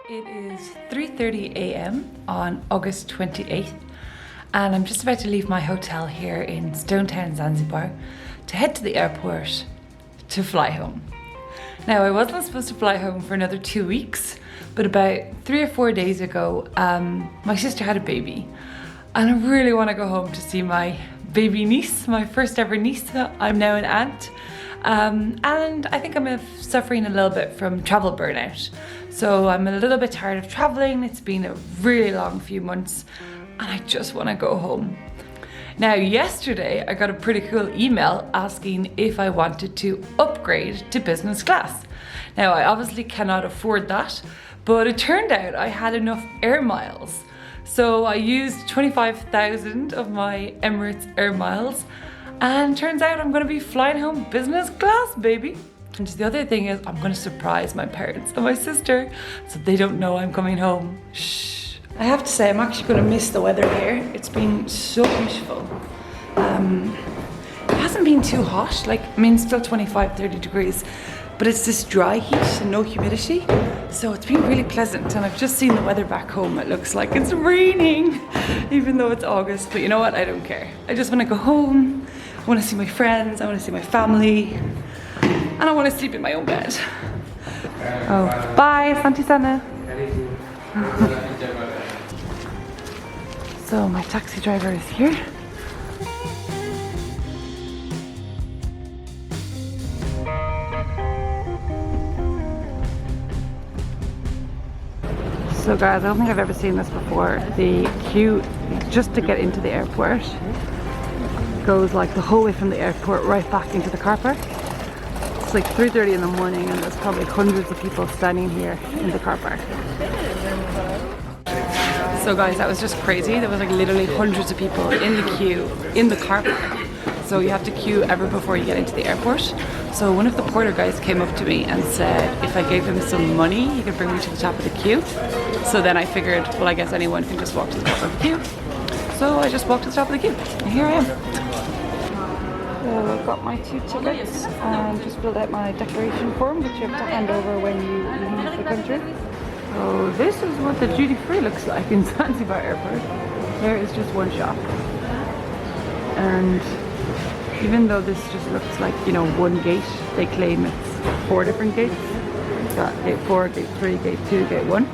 It is 3:30 a.m. on August 28th and I'm just about to leave my hotel here in Stonetown, Zanzibar to head to the airport to fly home. Now I wasn't supposed to fly home for another 2 weeks, but about 3 or 4 days ago my sister had a baby and I really want to go home to see my baby niece, my first ever niece. I'm now an aunt. And I think I'm suffering a little bit from travel burnout. So I'm a little bit tired of traveling. It's been a really long few months and I just want to go home. Now yesterday I got a pretty cool email asking if I wanted to upgrade to business class. Now I obviously cannot afford that, but it turned out I had enough air miles. So I used 25,000 of my Emirates air miles. And turns out I'm gonna be flying home business class, baby. And the other thing is I'm gonna surprise my parents and my sister so they don't know I'm coming home. Shh. I have to say I'm actually gonna miss the weather here. It's been so beautiful. It hasn't been too hot, still 25, 30 degrees, but it's this dry heat and no humidity. So it's been really pleasant and I've just seen the weather back home. It looks like it's raining, even though it's August, but you know what? I don't care. I just wanna go home. I want to see my friends, I want to see my family, and I want to sleep in my own bed. Oh, bye, Santi Sana. So my taxi driver is here. So guys, I don't think I've ever seen this before. The queue just to get into the airport goes like the whole way from the airport right back into the car park. It's like 3:30 in the morning and there's probably hundreds of people standing here in the car park. So guys, that was just crazy. There was like literally hundreds of people in the queue in the car park. So you have to queue ever before you get into the airport. So one of the porter guys came up to me and said if I gave him some money, he could bring me to the top of the queue. So then I figured, well, I guess anyone can just walk to the top of the queue. So I just walked to the top of the queue and here I am. So I got my 2 tickets and just filled out my declaration form, which you have to hand over when you leave the country. So this is what the duty free looks like in Zanzibar Airport. There is just one shop. And even though this just looks like, you know, one gate, they claim it's 4 different gates. We've got gate 4, gate 3, gate 2, gate 1.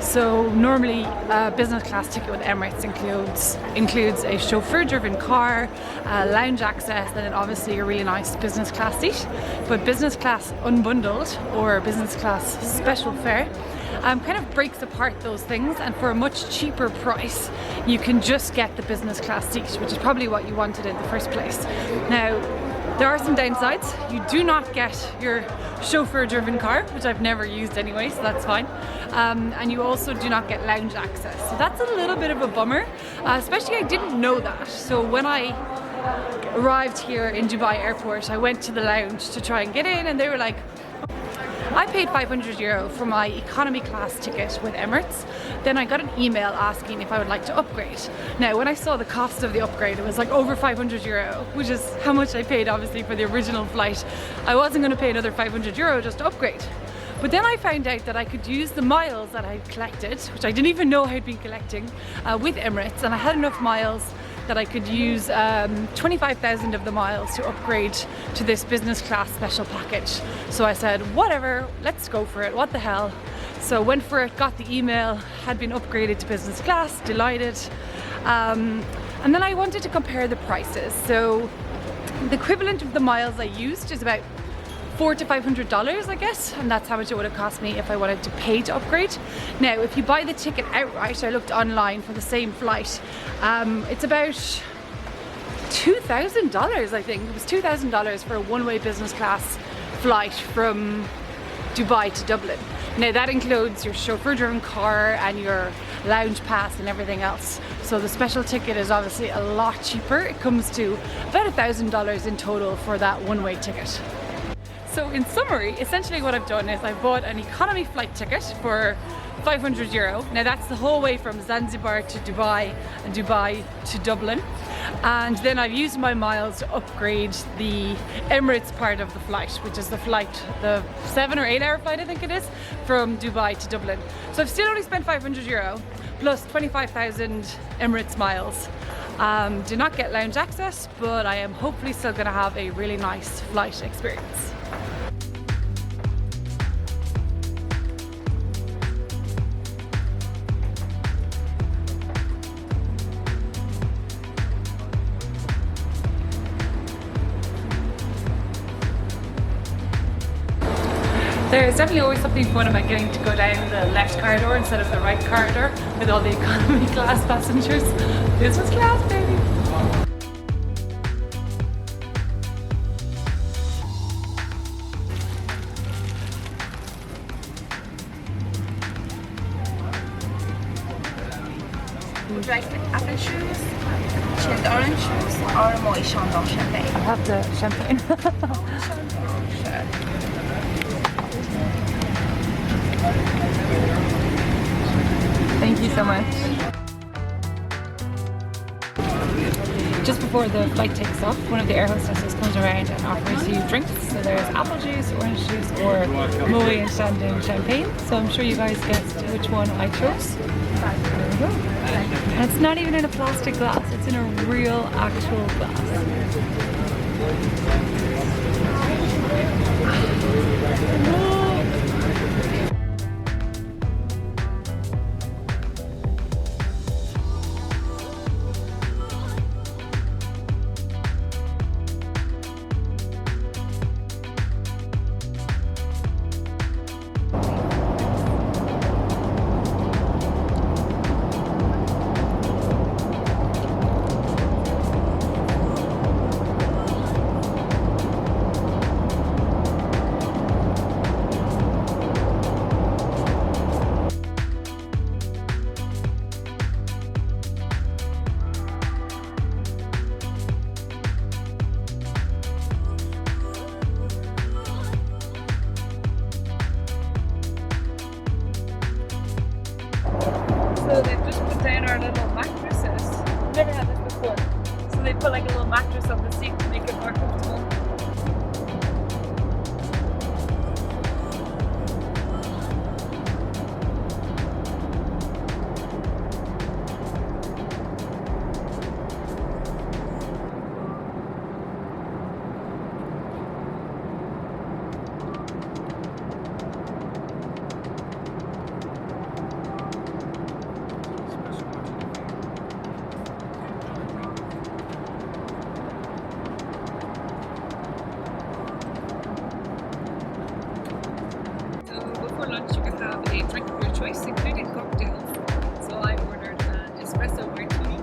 So normally a business class ticket with Emirates includes a chauffeur-driven car, lounge access, and then obviously a really nice business class seat. But business class unbundled or business class special fare kind of breaks apart those things, and for a much cheaper price you can just get the business class seat, which is probably what you wanted in the first place. Now, there are some downsides. You do not get your chauffeur-driven car, which I've never used anyway, so that's fine. And you also do not get lounge access. So that's a little bit of a bummer, especially I didn't know that. So when I arrived here in Dubai Airport, I went to the lounge to try and get in and they were like, I paid €500 for my economy class ticket with Emirates. Then I got an email asking if I would like to upgrade. Now, when I saw the cost of the upgrade, it was like over €500, which is how much I paid obviously for the original flight. I wasn't going to pay another €500 just to upgrade. But then I found out that I could use the miles that I collected, which I didn't even know I had been collecting, with Emirates, and I had enough miles that I could use 25,000 of the miles to upgrade to this business class special package. So I said, whatever, let's go for it, what the hell. So went for it, got the email, had been upgraded to business class, delighted. And then I wanted to compare the prices. So the equivalent of the miles I used is about $400 to $500, I guess, and that's how much it would have cost me if I wanted to pay to upgrade. Now, if you buy the ticket outright, I looked online for the same flight, it's about $2,000, I think. It was $2,000 for a one-way business class flight from Dubai to Dublin. Now that includes your chauffeur-driven car and your lounge pass and everything else. So the special ticket is obviously a lot cheaper. It comes to about $1,000 in total for that one-way ticket. So in summary, essentially what I've done is I bought an economy flight ticket for €500. Now that's the whole way from Zanzibar to Dubai and Dubai to Dublin. And then I've used my miles to upgrade the Emirates part of the flight, which is the flight, the 7 or 8 hour flight I think it is, from Dubai to Dublin. So I've still only spent €500 plus 25,000 Emirates miles. Did not get lounge access, but I am hopefully still going to have a really nice flight experience. There's definitely always something fun about getting to go down the left corridor instead of the right corridor with all the economy class passengers. Business class, baby! Would you like the apple juice, chilled orange juice, or Moët Chandon champagne? I'll have the champagne. Sure. Thank you so much. Just before the flight takes off, one of the air hostesses comes around and offers you drinks. So there's apple juice, orange juice, or Moët Chandon champagne. So I'm sure you guys guessed which one I chose. There we go. And it's not even in a plastic glass, it's in a real, actual glass. So they've just put down our little mattresses. Never had this before. So they put like a little mattress on the seat to make it more comfortable. For lunch you can have a drink of your choice, including cocktails. So I ordered an espresso martini.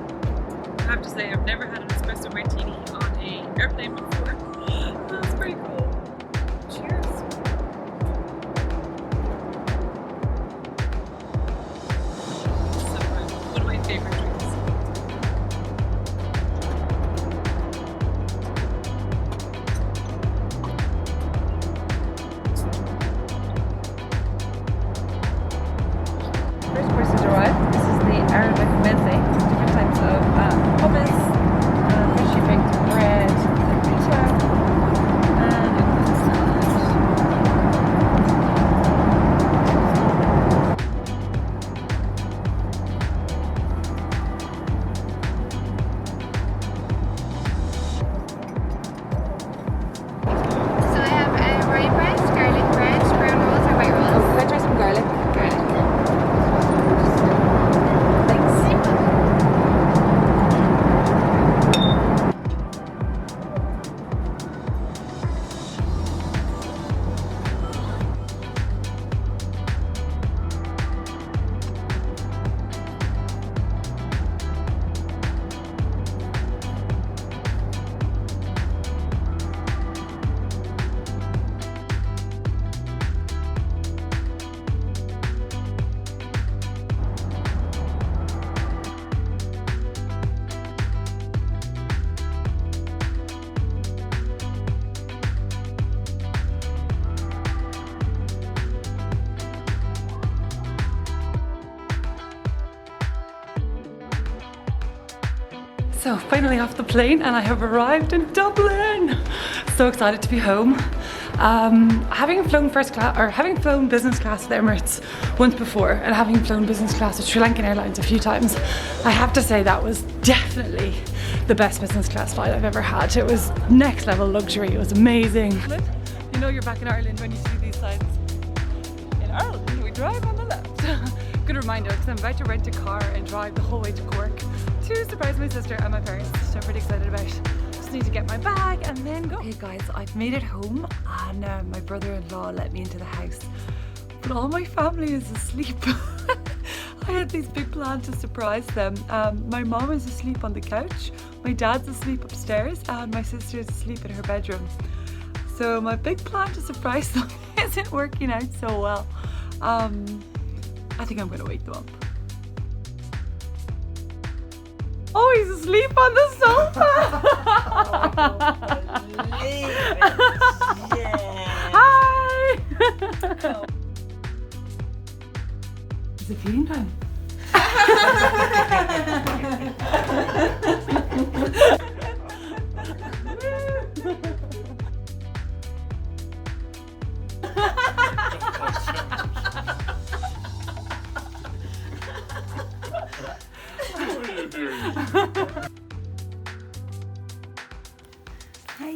I have to say I've never had an espresso martini on an airplane before. That's pretty cool. Cheers. So one of my favorite drinks. First course has arrived. This is the Arabic meze, different types of hummus, freshly baked bread, pita, and a good salad. So I have rye bread, garlic bread, brown rolls, or white rolls. Can I try some garlic? Thanks. So finally off the plane and I have arrived in Dublin. So excited to be home. Having flown business class with Emirates once before and having flown business class with Sri Lankan Airlines a few times, I have to say that was definitely the best business class flight I've ever had. It was next level luxury, it was amazing. You know you're back in Ireland when you see these signs. In Ireland we drive on the left. Good reminder because I'm about to rent a car and drive the whole way to Cork to surprise my sister and my parents, which I'm pretty excited about. Just need to get my bag and then go. Okay guys, I've made it home and my brother-in-law let me into the house, but all my family is asleep. I had these big plans to surprise them. My mom is asleep on the couch, my dad's asleep upstairs, and my sister is asleep in her bedroom. So my big plan to surprise them isn't working out so well. I think I'm gonna wake them up. Oh, he's asleep on the sofa! Hi! Is it feeding time? Hi.